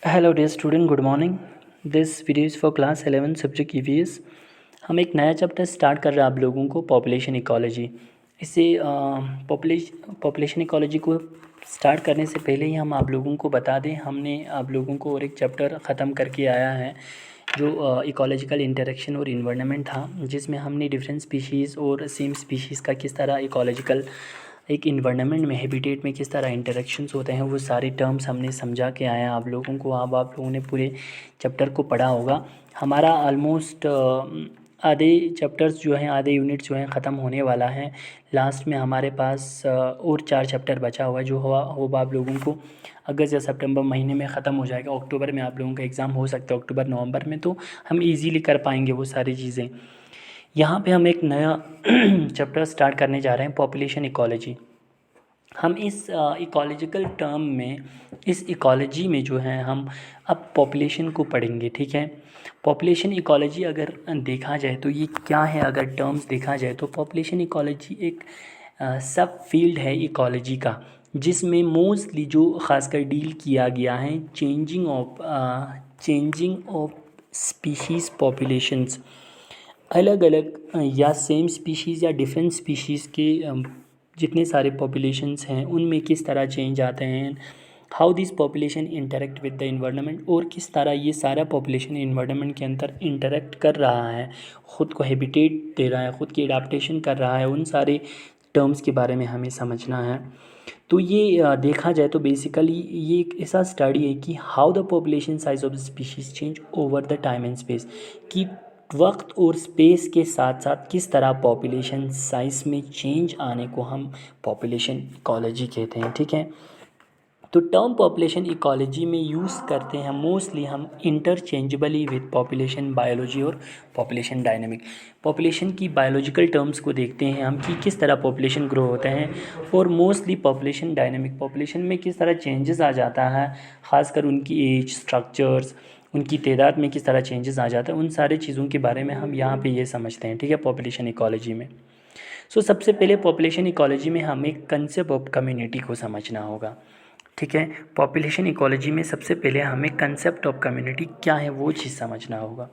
Hello dear student, good morning. This video is for class 11 subject EVS. हम एक नया chapter start कर रहे हैं आप लोगों को, पॉपुलेशन इकोलॉजी। इसे पॉपुलेशन इकोलॉजी को स्टार्ट करने से पहले ही हम आप लोगों को बता दें, हमने आप लोगों को और एक चैप्टर ख़त्म करके आया है जो इकोलॉजिकल इंटरेक्शन और इन्वायरमेंट था, जिसमें हमने डिफरेंट स्पीशीज़ और सेम स्पीशीज़ का किस तरह इकोलॉजिकल एक इन्वायरमेंट में, हैबिटेट में किस तरह इंटरेक्शंस होते हैं, वो सारे टर्म्स हमने समझा के आए हैं आप लोगों को। अब आप लोगों ने पूरे चैप्टर को पढ़ा होगा। हमारा ऑलमोस्ट आधे चैप्टर्स जो हैं, आधे यूनिट्स जो हैं ख़त्म होने वाला है। लास्ट में हमारे पास और 4 चैप्टर बचा हुआ है, जो होगा आप लोगों को अगस्त या सितंबर महीने में ख़त्म हो जाएगा। अक्टूबर में आप लोगों का एग्ज़ाम हो सकता है, अक्टूबर नवंबर में, तो हम इजीली कर पाएंगे वो सारी चीज़ें। यहाँ पे हम एक नया चैप्टर स्टार्ट करने जा रहे हैं, पॉपुलेशन इकोलॉजी। हम इस इकोलॉजिकल टर्म में, इस इकोलॉजी में जो है हम अब पॉपुलेशन को पढ़ेंगे, ठीक है। पॉपुलेशन इकोलॉजी अगर देखा जाए तो ये क्या है, अगर टर्म्स देखा जाए तो पॉपुलेशन इकोलॉजी एक सब फील्ड है इकोलॉजी का, जिसमें मोस्टली जो खासकर डील किया गया है चेंजिंग ऑफ स्पीशीज़ पॉपुलेशंस, अलग अलग या सेम स्पीशीज़ या डिफरेंट स्पीशीज़ के जितने सारे पॉपुलेशंस हैं उनमें किस तरह चेंज आते हैं, how this population interact with the environment, और किस तरह ये सारा पॉपुलेशन इन्वायरमेंट के अंदर इंटरेक्ट कर रहा है, ख़ुद को हैबिटेट दे रहा है, ख़ुद की एडाप्टेशन कर रहा है, उन सारे टर्म्स के बारे में हमें समझना है। तो ये देखा जाए तो बेसिकली ये एक ऐसा स्टडी है कि how the population size of species change over the time and space, कि वक्त और स्पेस के साथ साथ किस तरह पॉपुलेशन साइज में चेंज आने को हम पॉपुलेशन इकोलॉजी कहते हैं, ठीक है। तो टर्म पॉपुलेशन इकोलॉजी में यूज़ करते हैं मोस्टली हम इंटरचेंजेबली विद पॉपुलेशन बायोलॉजी और पॉपुलेशन डायनेमिक। पॉपुलेशन की बायोलॉजिकल टर्म्स को देखते हैं हम कि किस तरह पॉपुलेशन ग्रो होते हैं, और मोस्टली पॉपुलेशन डायनेमिक, पॉपुलेशन में किस तरह चेंजेस आ जाता है, ख़ासकर उनकी एज, स्ट्रक्चर्स, उनकी तादाद में किस तरह चेंजेस आ जाता है, उन सारी चीज़ों के बारे में हम यहाँ पे ये समझते हैं, ठीक है, पॉपुलेशन इकोलॉजी में। सबसे पहले पॉपुलेशन इकोलॉजी में हमें कंसेप्ट ऑफ कम्युनिटी को समझना होगा, ठीक है। पॉपुलेशन इकोलॉजी में सबसे पहले हमें कंसेप्ट ऑफ कम्युनिटी क्या है वो चीज़ समझना होगा।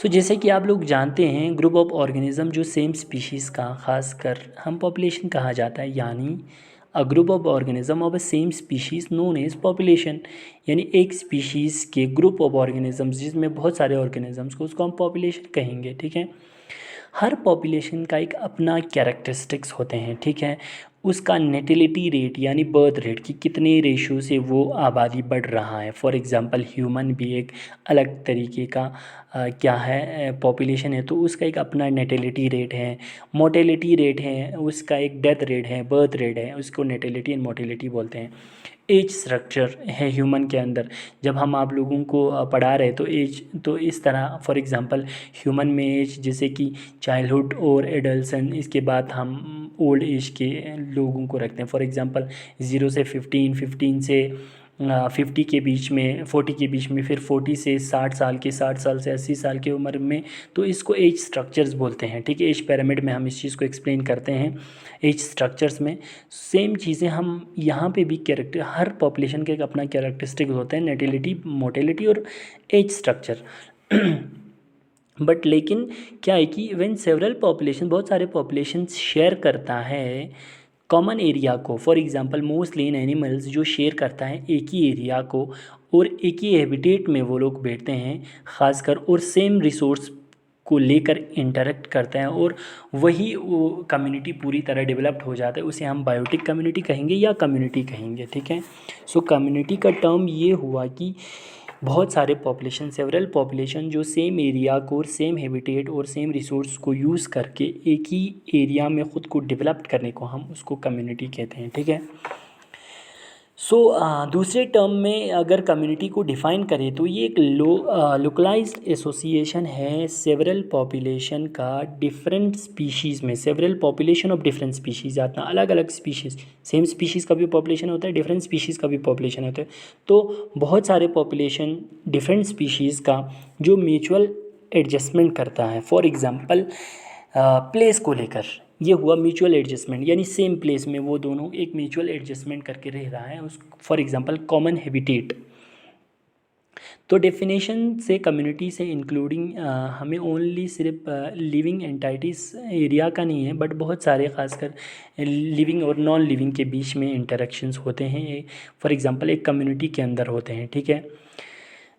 जैसे कि आप लोग जानते हैं, ग्रुप ऑफ ऑर्गेनिज्म जो सेम स्पीशीज़ का खासकर हम पॉपुलेशन कहा जाता है, यानी a group of organism of a same species known as population, यानी एक स्पीशीज़ के ग्रुप ऑफ ऑर्गेनिजम्स जिसमें बहुत सारे ऑर्गेनिजम्स को, उसको हम पॉपुलेशन कहेंगे, ठीक है। हर पॉपुलेशन का एक अपना कैरेक्टरिस्टिक्स होते हैं, ठीक है। उसका नेटिलिटी रेट यानी बर्थ रेट की कितने रेशो से वो आबादी बढ़ रहा है। फॉर एग्ज़ाम्पल ह्यूमन भी एक अलग तरीके का क्या है, पॉपुलेशन है, तो उसका एक अपना नेटिलिटी रेट है, मोटेलिटी रेट है, उसका एक डेथ रेट है, बर्थ रेट है, उसको नेटिलिटी एंड मोटेलिटी बोलते हैं। एज स्ट्रक्चर है ह्यूमन के अंदर, जब हम आप लोगों को पढ़ा रहे तो एज तो इस तरह, फॉर एग्ज़ाम्पल ह्यूमन में एज जैसे कि चाइल्डहुड और एडल्सन, इसके बाद हम ओल्ड एज के लोगों को रखते हैं। फॉर एग्ज़ाम्पल 0 से 15, 15 से 50 के बीच में, 40 के बीच में, फिर 40 से 60 साल के, 60 साल से 80 साल की उम्र में, तो इसको एज स्ट्रक्चर्स बोलते हैं, ठीक है। एज पिरामिड में हम इस चीज़ को एक्सप्लेन करते हैं एज स्ट्रक्चर्स में। सेम चीज़ें हम यहाँ पे भी हर पॉपुलेशन के एक अपना कैरेक्टरिस्टिक होते हैं, नेटिलिटी, मोटेलिटी और एज स्ट्रक्चर। बट लेकिन क्या है कि व्हेन सेवरल पॉपुलेशन, बहुत सारे पॉपुलेशन शेयर करता है कॉमन एरिया को, for example mostly in animals जो शेयर करता है एक ही एरिया को और एक ही हैबिटेट में वो लोग बैठते हैं ख़ासकर, और सेम रिसोर्स को लेकर इंटरेक्ट करते हैं, और वही वो कम्युनिटी पूरी तरह डेवलप्ड हो जाता है, उसे हम बायोटिक कम्युनिटी कहेंगे या कम्युनिटी कहेंगे, ठीक है। कम्युनिटी का टर्म ये हुआ कि बहुत सारे पॉपुलेशन, सेवरल पॉपुलेशन जो सेम एरिया को और सेम हैबिटेट और सेम रिसोर्स को यूज़ करके एक ही एरिया में ख़ुद को डेवलप्ड करने को हम उसको कम्युनिटी कहते हैं, ठीक है। दूसरे टर्म में अगर कम्युनिटी को डिफ़ाइन करें तो ये एक लोकलाइज्ड एसोसिएशन है सेवरल पॉपुलेशन का डिफरेंट स्पीशीज़ में, several population of different species आता है, अलग अलग स्पीशीज़, सेम स्पीशीज़ का भी पॉपुलेशन होता है, डिफरेंट स्पीशीज़ का भी पॉपुलेशन होता है। तो बहुत सारे पॉपुलेशन डिफरेंट स्पीशीज़ का जो म्यूचुअल एडजस्टमेंट करता है, फॉर एग्ज़ाम्पल प्लेस को लेकर, ये हुआ म्यूचुअल एडजस्टमेंट, यानी सेम प्लेस में वो दोनों एक म्यूचुअल एडजस्टमेंट करके रह रहा है उस, फॉर एग्ज़ाम्पल कॉमन हैबिटेट, तो डेफिनेशन से कम्युनिटी से इंक्लूडिंग हमें ओनली सिर्फ लिविंग एंटाइटीज़ एरिया का नहीं है, बट बहुत सारे खासकर लिविंग और नॉन लिविंग के बीच में इंटरेक्शंस होते हैं। फॉर एग्जांपल एक कम्युनिटी के अंदर होते हैं, ठीक है।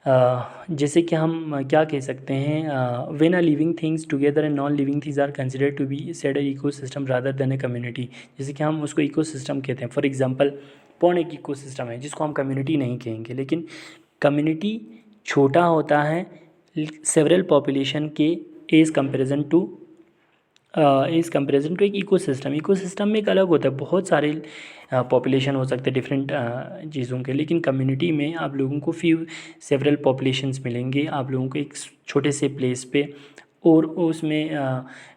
जैसे कि हम क्या कह सकते हैं, when a living things together and non living things are considered to be said a ecosystem rather than a community. जैसे कि हम उसको इकोसिस्टम कहते हैं। फॉर एग्जांपल पौन एक इकोसिस्टम है जिसको हम कम्युनिटी नहीं कहेंगे, लेकिन कम्युनिटी छोटा होता है सेवरल पॉपुलेशन के एज़ कंपेरिजन टू एक इकोसिस्टम। इकोसिस्टम में एक अलग होता है, बहुत सारे पॉपुलेशन हो सकते हैं डिफरेंट चीज़ों के, लेकिन कम्युनिटी में आप लोगों को सेवरल पॉपुलेशंस मिलेंगे आप लोगों को एक छोटे से प्लेस पे, और उसमें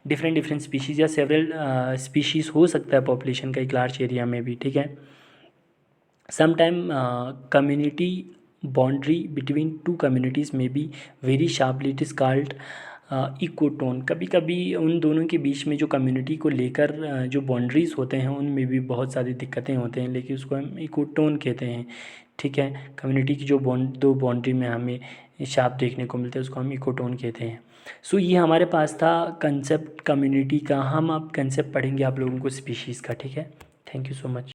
डिफरेंट डिफरेंट स्पीशीज़ या सेवरल स्पीशीज़ हो सकता है पॉपुलेशन का एक लार्ज एरिया में भी, ठीक है। Sometime community boundary between two communities में be very sharply, it is called ecotone. कभी कभी उन दोनों के बीच में जो कम्युनिटी को लेकर जो बाउंड्रीज़ होते हैं उनमें भी बहुत सारी दिक्कतें होते हैं, लेकिन उसको हम इकोटोन कहते हैं, ठीक है। कम्युनिटी की जो दो बाउंड्री में हमें शार्प देखने को मिलते हैं उसको हम इकोटोन कहते हैं। सो ये हमारे पास था कंसेप्ट कम्युनिटी का। हम अब कंसेप्ट पढ़ेंगे आप लोगों को स्पीशीज़ का, ठीक है। Thank you so much.